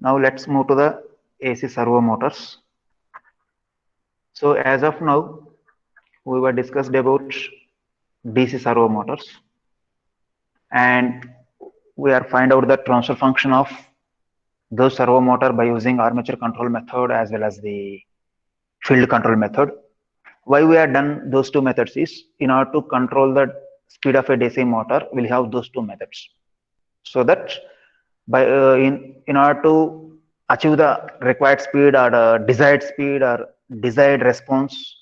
Now let's move to the AC servo motors. So as of now, we were discussed about DC servo motors, and we are find out the transfer function of those servo motor by using armature control method as well as the field control method. Why we have done those two methods is in order to control the speed of a DC motor, we'll have those two methods. So that by in order to achieve the required speed or desired speed or desired response,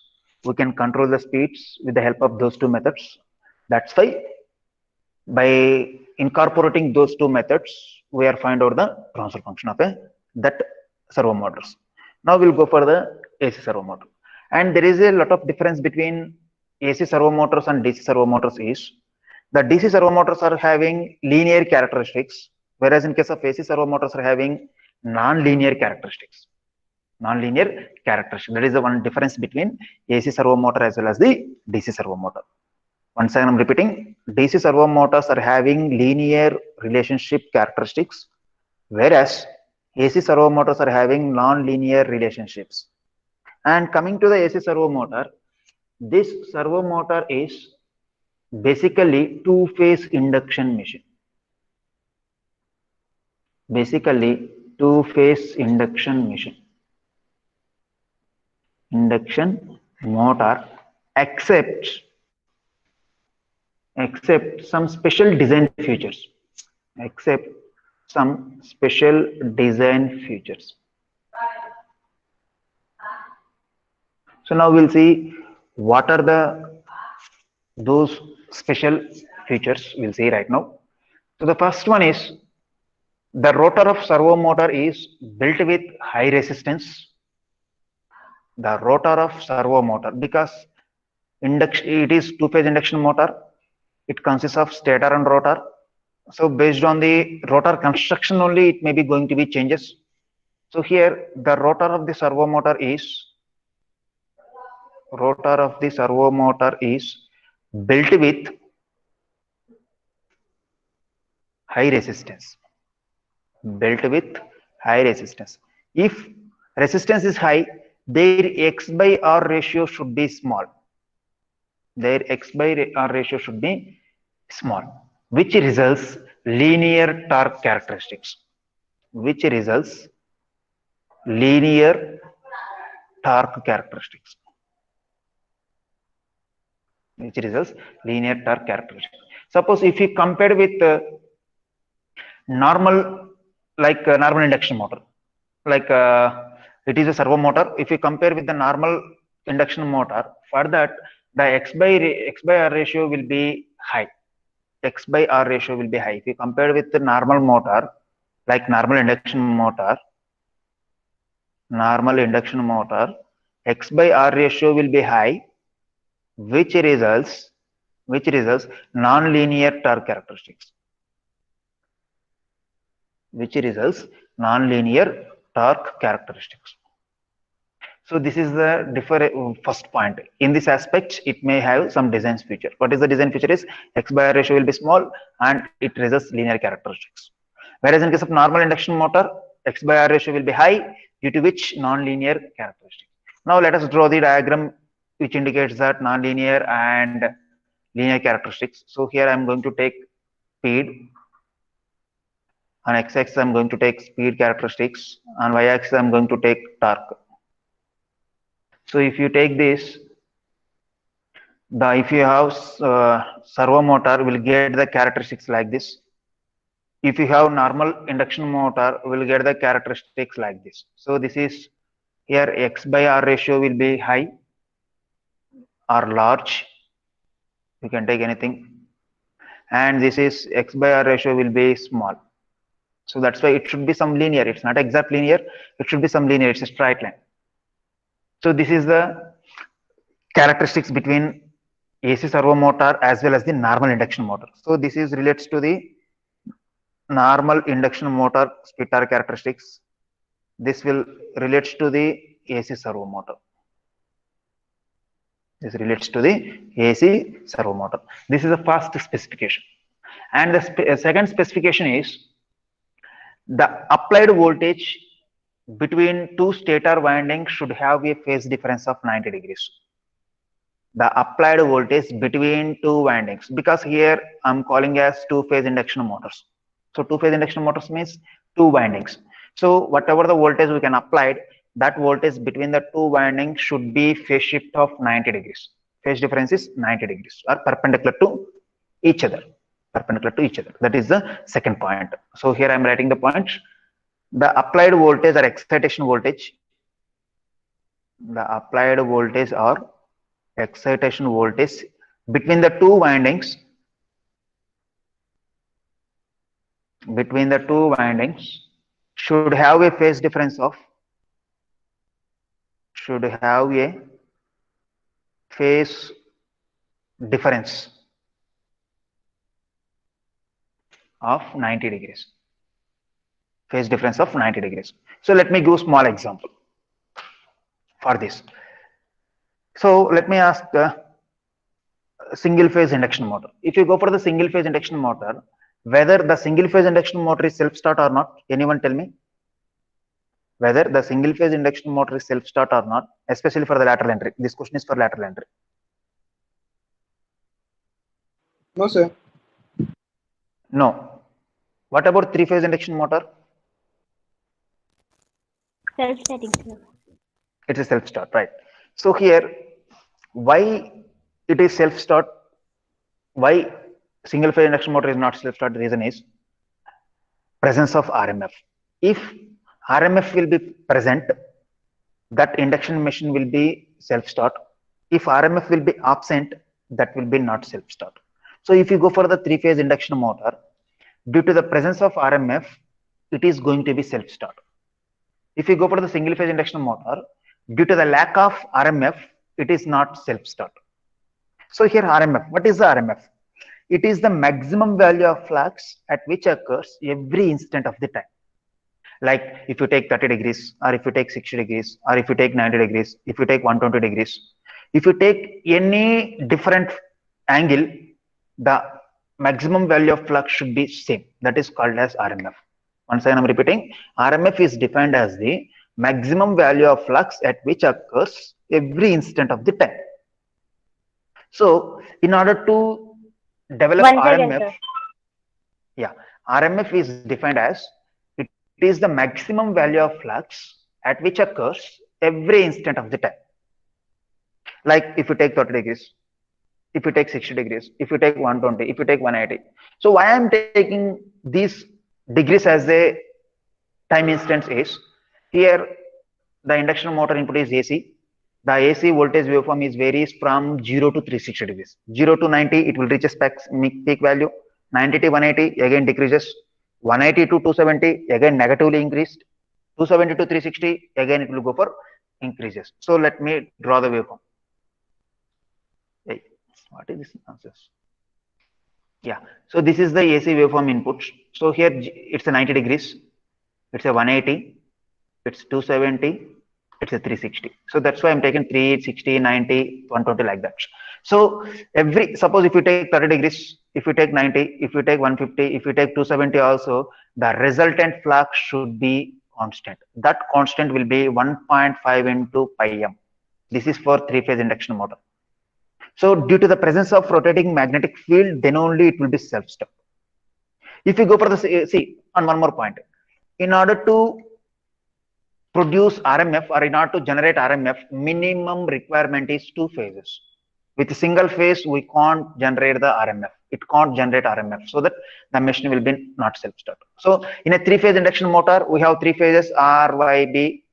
we can control the speeds with the help of those two methods. That's why by incorporating those two methods, we are find out the transfer function of that servo motors. Now we'll go for the AC servo motor, and there is a lot of difference between AC servo motors and DC servo motors. Is the DC servo motors are having linear characteristics, whereas in case of AC servo motors are having non-linear characteristics. Non-linear characteristics. That is the one difference between AC servo motor as well as the DC servo motor. Once again, I'm repeating, DC servo motors are having linear relationship characteristics, whereas AC servo motors are having non-linear relationships. And coming to the AC servo motor, this servo motor is basically two-phase induction machine. Basically, two-phase induction machine. Induction motor, except some special design features. Except some special design features. So now we'll see what are those special features we'll see right now. So the first one is the rotor of servo motor is built with high resistance. The rotor of servo motor, because it is two-phase induction motor, it consists of stator and rotor. So based on the rotor construction only, it may be going to be changes. So here the rotor of the servo motor is built with high resistance. Built with high resistance. If resistance is high, their X by R ratio should be small. Their X by R ratio should be small, which results linear torque characteristics. Which results linear torque characteristics. Which results linear torque characteristics. Suppose if you compare with normal, like normal induction motor, like it is a servo motor. If you compare with the normal induction motor, for that the X by R ratio will be high. X by R ratio will be high. If you compare with the normal motor, like normal induction motor, X by R ratio will be high, which results non-linear torque characteristics. Which results non-linear torque characteristics. So this is the first point. In this aspect, it may have some design feature. What is the design feature? Is X by R ratio will be small and it results linear characteristics. Whereas in case of normal induction motor, X by R ratio will be high, due to which non-linear characteristics. Now let us draw the diagram which indicates that non-linear and linear characteristics. So here I am going to take speed. On x-axis I am going to take speed characteristics. On y-axis I am going to take torque. So if you take this, if you have servo motor, will get the characteristics like this. If you have normal induction motor, will get the characteristics like this. So this is here X by R ratio will be high or large. You can take anything. And this is X by R ratio will be small. So that's why it should be some linear. It's not exact linear. It should be some linear. It's a straight line. So this is the characteristics between AC servo motor as well as the normal induction motor. So this is relates to the normal induction motor speed torque characteristics. This will relates to the AC servo motor. This relates to the AC servo motor. This is the first specification. And the second specification is the applied voltage between two stator windings should have a phase difference of 90 degrees. The applied voltage between two windings, because here I'm calling as two-phase induction motors. So two-phase induction motors means two windings. So whatever the voltage we can apply, that voltage between the two windings should be phase shift of 90 degrees. Phase difference is 90 degrees or perpendicular to each other. Perpendicular to each other. That is the second point. So here I'm writing the points. The applied voltage or excitation voltage. The applied voltage or excitation voltage between the two windings should have a phase difference of of 90 degrees. Phase difference of 90 degrees. So let me give a small example for this. So let me ask the single phase induction motor. If you go for the single phase induction motor, whether the single phase induction motor is self start or not, anyone tell me? Whether the single phase induction motor is self start or not, especially for the lateral entry. This question is for lateral entry. No, sir. No. What about three phase induction motor? Self-starting, sir. It's a self start, right? So here, why it is self start? Why single phase induction motor is not self start? The reason is presence of RMF. If RMF will be present, that induction machine will be self start. If RMF will be absent, that will be not self start. So if you go for the three phase induction motor, due to the presence of RMF, it is going to be self start. If you go for the single phase induction motor, due to the lack of RMF, it is not self start. So here RMF, what is the RMF? It is the maximum value of flux at which occurs every instant of the time. Like if you take 30 degrees, or if you take 60 degrees, or if you take 90 degrees, if you take 120 degrees, if you take any different angle, the maximum value of flux should be same. That is called as RMF. Once again, I'm repeating, RMF is defined as the maximum value of flux at which occurs every instant of the time. So in order to develop RMF, RMF is defined as it is the maximum value of flux at which occurs every instant of the time. Like if you take 30 degrees, if you take 60 degrees, if you take 120, if you take 180. So why I'm taking these degrees as a time instance is, here the induction motor input is AC. The AC voltage waveform is varies from 0 to 360 degrees. 0 to 90, it will reach a peak value. 90 to 180 again decreases. 180 to 270 again negatively increased. 270 to 360 again it will go for increases. So let me draw the waveform. Hey, what is this nonsense? Yeah, so this is the AC waveform input. So here it's a 90 degrees, it's a 180, it's 270, it's a 360. So that's why I'm taking 360, 90, 120 like that. So suppose if you take 30 degrees, if you take 90, if you take 150, if you take 270 also, the resultant flux should be constant. That constant will be 1.5 into pi m. This is for three-phase induction motor. So due to the presence of rotating magnetic field, then only it will be self-start. If you go for the, see, on one more point, in order to produce RMF or in order to generate RMF, minimum requirement is two phases. With a single phase, we can't generate the RMF. It can't generate RMF, so that the machine will be not self-start. So in a three-phase induction motor, we have three phases R, Y, B.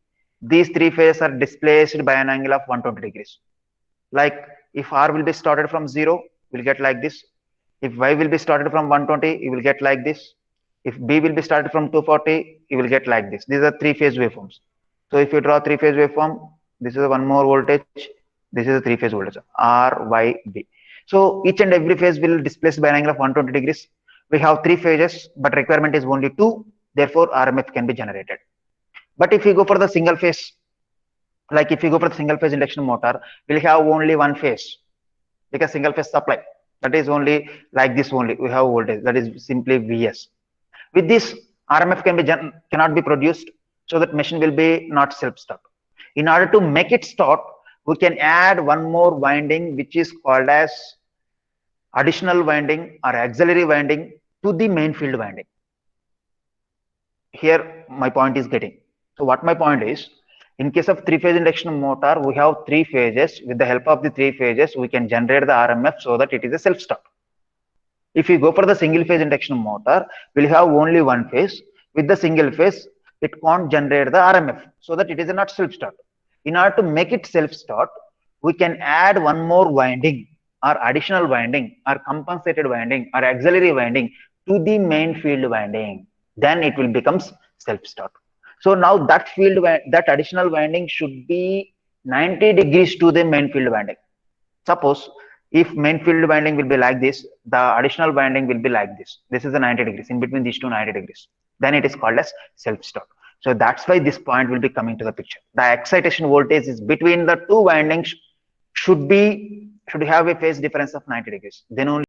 These three phases are displaced by an angle of 120 degrees. Like if R will be started from 0, we'll get like this. If Y will be started from 120, you will get like this. If B will be started from 240, you will get like this. These are three-phase waveforms. So if you draw three-phase waveform, this is one more voltage. This is a three-phase voltage, R, Y, B. So each and every phase will displaced by an angle of 120 degrees. We have three phases, but requirement is only two. Therefore, RMF can be generated. But if you go for the single phase, like if you go for the single phase induction motor, we'll have only one phase, because single phase supply. That is only like this only. We have voltage that is simply Vs. With this RMF cannot be produced, so that machine will be not self-start. In order to make it start, we can add one more winding, which is called as additional winding or auxiliary winding to the main field winding. Here my point is getting. So what my point is, in case of three-phase induction motor, we have three phases. With the help of the three phases, we can generate the RMF so that it is a self-start. If you go for the single phase induction motor, we'll have only one phase. With the single phase, it can't generate the RMF, so that it is not self-start. In order to make it self-start, we can add one more winding or additional winding or compensated winding or auxiliary winding to the main field winding. Then it will become self-start. So now that additional winding should be 90 degrees to the main field winding. Suppose if main field winding will be like this, the additional winding will be like this. This is the 90 degrees, in between these two 90 degrees. Then it is called as self-start. So that's why this point will be coming to the picture. The excitation voltage is between the two windings should have a phase difference of 90 degrees. Then only